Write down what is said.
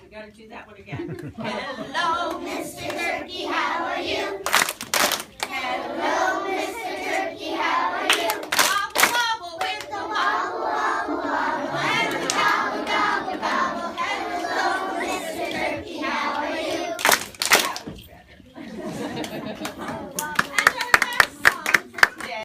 we got to do that one again. Hello, Mr. Turkey, how are you? Hello, Mr. Turkey, how are you?